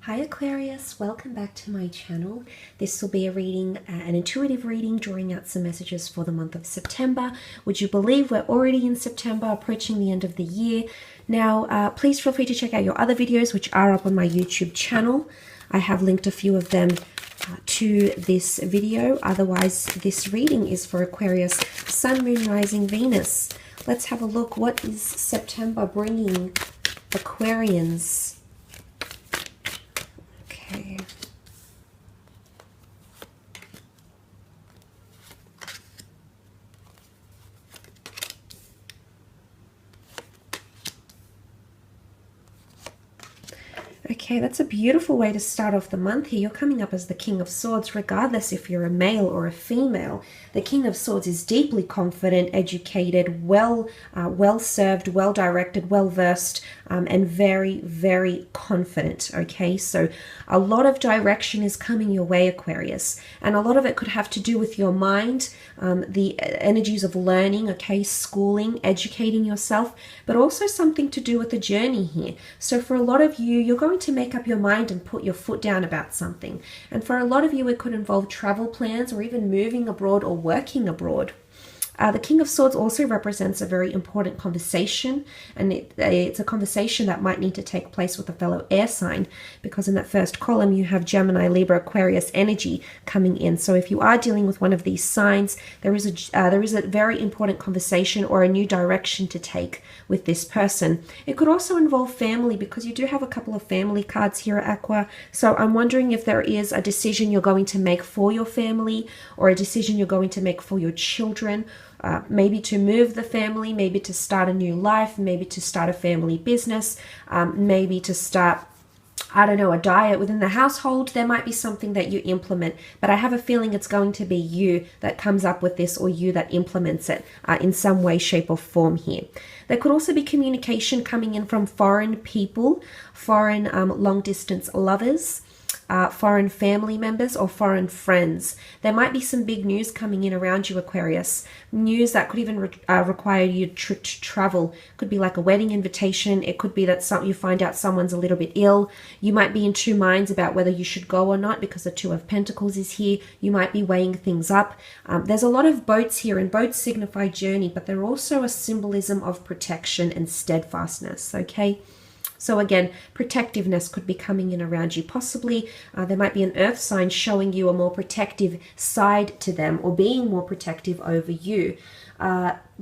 Hi Aquarius, welcome back to my channel. This will be a reading, an intuitive reading, drawing out some messages for the month of September. Would you believe we're already in September, approaching the end of the year? Now, please feel free to check out your other videos, which are up on my YouTube channel. I have linked a few of them to this video. Otherwise, this reading is for Aquarius, Sun, Moon, Rising, Venus. Let's have a look. What is September bringing Aquarians? Okay. Okay, that's a beautiful way to start off the month here. You're coming up as the King of Swords, regardless if you're a male or a female. The King of Swords is deeply confident, educated, well-served, well-directed, well-versed, and very, very confident, okay? So a lot of direction is coming your way, Aquarius, and a lot of it could have to do with your mind, the energies of learning, okay, schooling, educating yourself, but also something to do with the journey here. So for a lot of you, you're going to make up your mind and put your foot down about something. And for a lot of you, it could involve travel plans or even moving abroad or working abroad. The King of Swords also represents a very important conversation, and it's a conversation that might need to take place with a fellow air sign, because in that first column you have Gemini, Libra, Aquarius energy coming in. So if you are dealing with one of these signs, there is a very important conversation or a new direction to take with this person. It could also involve family, because you do have a couple of family cards here at Aqua. So I'm wondering if there is a decision you're going to make for your family, or a decision you're going to make for your children. Maybe to move the family, maybe to start a new life, maybe to start a family business, maybe to start, I don't know, a diet within the household. There might be something that you implement, but I have a feeling it's going to be you that comes up with this, or you that implements it in some way, shape, or form here. There could also be communication coming in from foreign people, foreign long-distance lovers, foreign family members, or foreign friends. There might be some big news coming in around you, Aquarius. News that could even require you to travel. Could be like a wedding invitation. It could be that you find out someone's a little bit ill. You might be in two minds about whether you should go or not, because the Two of Pentacles is here. You might be weighing things up. There's a lot of boats here, and boats signify journey, but they're also a symbolism of protection and steadfastness, okay? So again, protectiveness could be coming in around you. Possibly there might be an earth sign showing you a more protective side to them, or being more protective over you.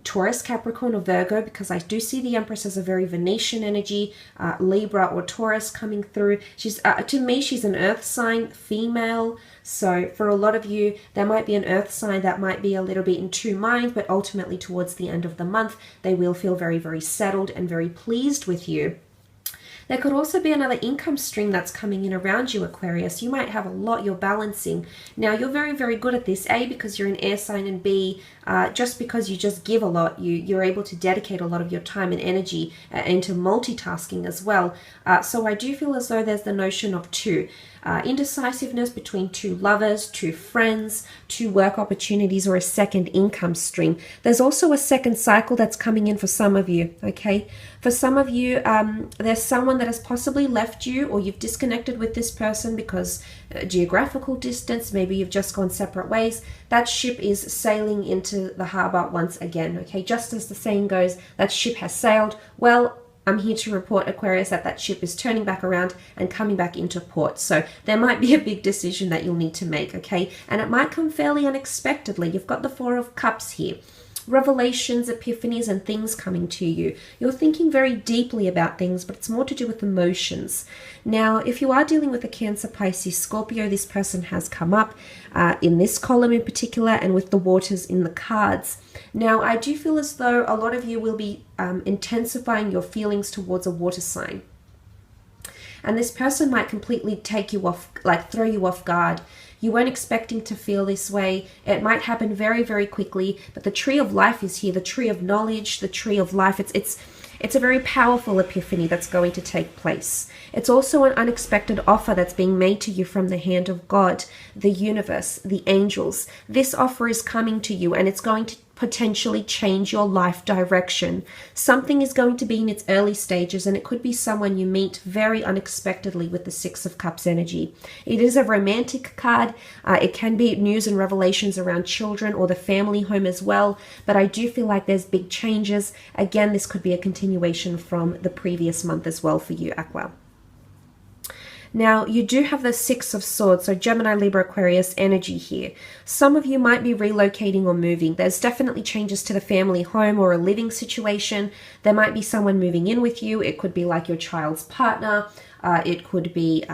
Taurus, Capricorn, or Virgo, because I do see the Empress as a very Venetian energy, Libra or Taurus coming through. She's to me, she's an earth sign, female. So for a lot of you, there might be an earth sign that might be a little bit in two minds, but ultimately towards the end of the month, they will feel very, very settled and very pleased with you. There could also be another income stream that's coming in around you, Aquarius. You might have a lot you're balancing. Now, you're very, very good at this, A, because you're an air sign, and B, just because you just give a lot, you're able to dedicate a lot of your time and energy into multitasking as well. So I do feel as though there's the notion of two. Indecisiveness between two lovers, two friends, two work opportunities, or a second income stream. There's also a second cycle that's coming in for some of you, okay? For some of you, there's someone that has possibly left you, or you've disconnected with this person because geographical distance, maybe you've just gone separate ways. That ship is sailing into the harbor once again, okay? Just as the saying goes, that ship has sailed. Well, I'm here to report, Aquarius, that that ship is turning back around and coming back into port. So there might be a big decision that you'll need to make, okay? And it might come fairly unexpectedly. You've got the Four of Cups here. Revelations, epiphanies, and things coming to you. You're thinking very deeply about things, but it's more to do with emotions. Now, if you are dealing with a Cancer, Pisces, Scorpio, this person has come up in this column in particular, and with the waters in the cards. Now, I do feel as though a lot of you will be intensifying your feelings towards a water sign. And this person might completely take you off, like throw you off guard. You weren't expecting to feel this way. It might happen very, very quickly, but the tree of life is here, the tree of knowledge, the tree of life. It's a very powerful epiphany that's going to take place. It's also an unexpected offer that's being made to you from the hand of God, the universe, the angels. This offer is coming to you, and it's going to potentially change your life direction. Something is going to be in its early stages, and it could be someone you meet very unexpectedly with the Six of Cups energy. It is a romantic card. It can be news and revelations around children or the family home as well, but I do feel like there's big changes. Again, this could be a continuation from the previous month as well for you, Aqua. Now, you do have the Six of Swords, so Gemini, Libra, Aquarius energy here. Some of you might be relocating or moving. There's definitely changes to the family home or a living situation. There might be someone moving in with you. It could be like your child's partner. It could be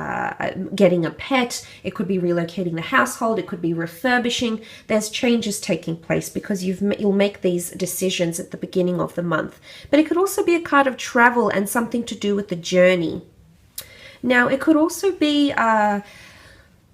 getting a pet. It could be relocating the household. It could be refurbishing. There's changes taking place because you'll make these decisions at the beginning of the month. But it could also be a card of travel and something to do with the journey. Now, it could also be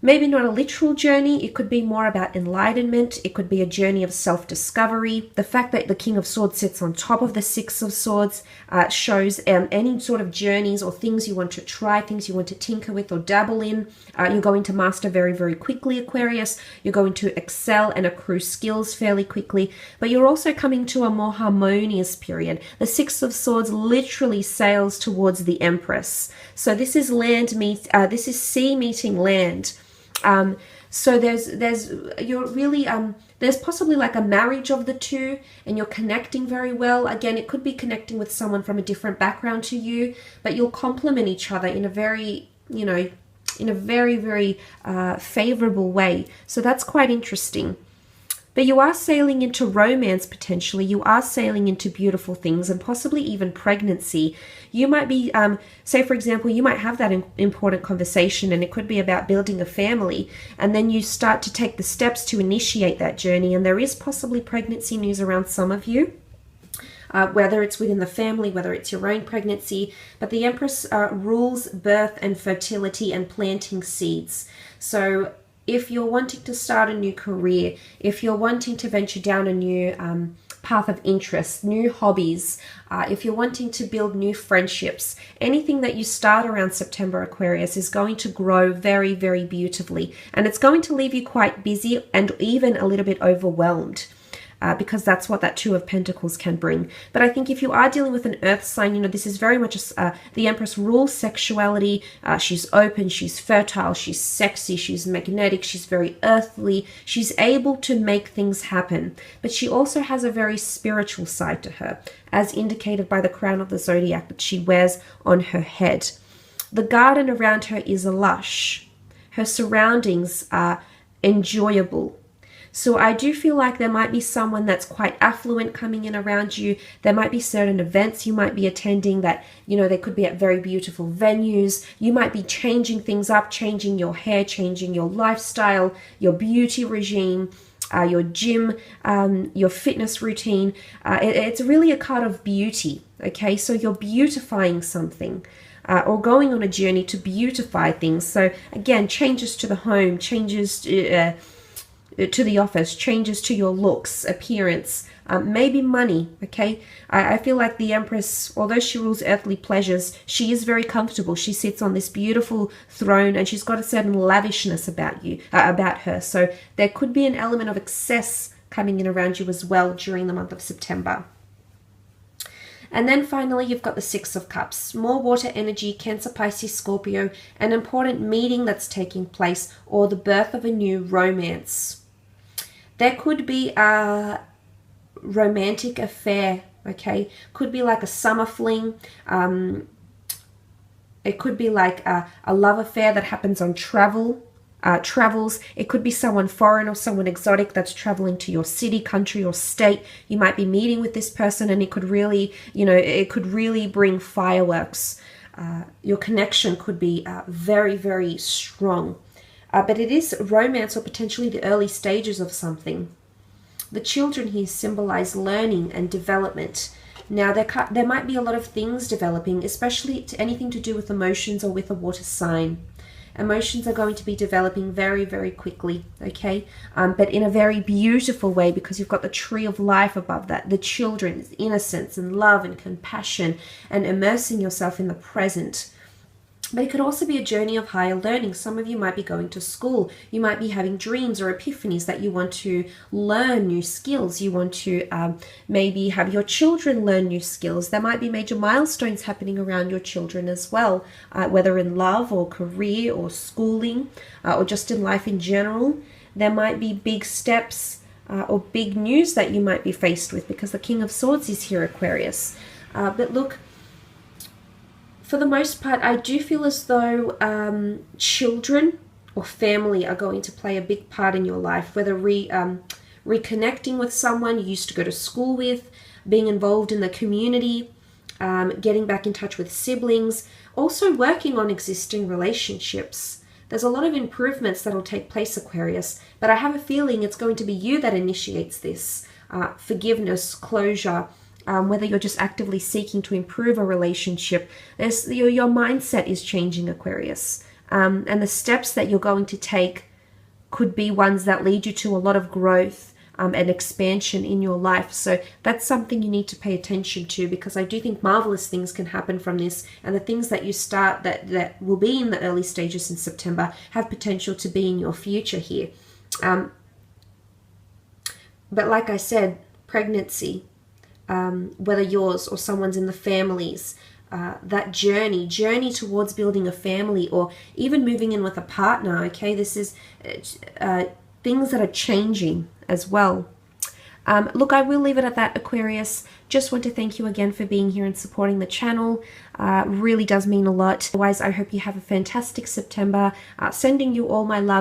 maybe not a literal journey. It could be more about enlightenment. It could be a journey of self-discovery. The fact that the King of Swords sits on top of the Six of Swords shows any sort of journeys or things you want to try, things you want to tinker with or dabble in. You're going to master very, very quickly, Aquarius. You're going to excel and accrue skills fairly quickly, but you're also coming to a more harmonious period. The Six of Swords literally sails towards the Empress. So this is this is sea meeting land. So there's possibly like a marriage of the two, and you're connecting very well. Again, it could be connecting with someone from a different background to you, but you'll complement each other in a very, very favorable way. So that's quite interesting. But you are sailing into romance potentially. You are sailing into beautiful things and possibly even pregnancy. You might be, say for example, you might have that important conversation, and it could be about building a family. And then you start to take the steps to initiate that journey. And there is possibly pregnancy news around some of you. Whether it's within the family, whether it's your own pregnancy. But the Empress rules birth and fertility and planting seeds. So if you're wanting to start a new career, if you're wanting to venture down a new path of interest, new hobbies, if you're wanting to build new friendships, anything that you start around September, Aquarius, is going to grow very, very beautifully. And it's going to leave you quite busy and even a little bit overwhelmed. Because that's what that Two of Pentacles can bring. But I think if you are dealing with an earth sign, this is very much the Empress rules sexuality. She's open, she's fertile, she's sexy, she's magnetic, she's very earthly. She's able to make things happen. But she also has a very spiritual side to her, as indicated by the crown of the zodiac that she wears on her head. The garden around her is lush. Her surroundings are enjoyable. So I do feel like there might be someone that's quite affluent coming in around you. There might be certain events you might be attending that, they could be at very beautiful venues. You might be changing things up, changing your hair, changing your lifestyle, your beauty regime, your gym, your fitness routine. It's really a card of beauty, okay? So you're beautifying something. Or going on a journey to beautify things. So again, changes to the home, changes to the office, changes to your looks, appearance, maybe money, okay? I feel like the Empress, although she rules earthly pleasures, she is very comfortable. She sits on this beautiful throne, and she's got a certain lavishness about her. So there could be an element of excess coming in around you as well during the month of September. And then finally, you've got the Six of Cups. More water energy, Cancer, Pisces, Scorpio, an important meeting that's taking place, or the birth of a new romance. There could be a romantic affair, okay? Could be like a summer fling. It could be like a love affair that happens on travels. It could be someone foreign or someone exotic that's traveling to your city, country, or state. You might be meeting with this person, and it could really, it could really bring fireworks. Your connection could be very, very strong. But it is romance or potentially the early stages of something. The children here symbolize learning and development. Now, there might be a lot of things developing, especially anything to do with emotions or with a water sign. Emotions are going to be developing very, very quickly, okay? But in a very beautiful way, because you've got the tree of life above that. The children, innocence and love and compassion and immersing yourself in the present. But it could also be a journey of higher learning. Some of you might be going to school. You might be having dreams or epiphanies that you want to learn new skills. You want to maybe have your children learn new skills. There might be major milestones happening around your children as well, whether in love or career or schooling or just in life in general. There might be big steps or big news that you might be faced with, because the King of Swords is here, Aquarius. But look, for the most part, I do feel as though children or family are going to play a big part in your life, whether reconnecting with someone you used to go to school with, being involved in the community, getting back in touch with siblings, also working on existing relationships. There's a lot of improvements that will take place, Aquarius, but I have a feeling it's going to be you that initiates this. Forgiveness, closure, whether you're just actively seeking to improve a relationship. Your mindset is changing, Aquarius. And the steps that you're going to take could be ones that lead you to a lot of growth and expansion in your life. So that's something you need to pay attention to, because I do think marvelous things can happen from this. And the things that you start that will be in the early stages in September have potential to be in your future here. But like I said, pregnancy, whether yours or someone's in the families, that journey towards building a family, or even moving in with a partner, okay? This is things that are changing as well. Look, I will leave it at that, Aquarius. Just want to thank you again for being here and supporting the channel. Really does mean a lot. Otherwise, I hope you have a fantastic September. Sending you all my love.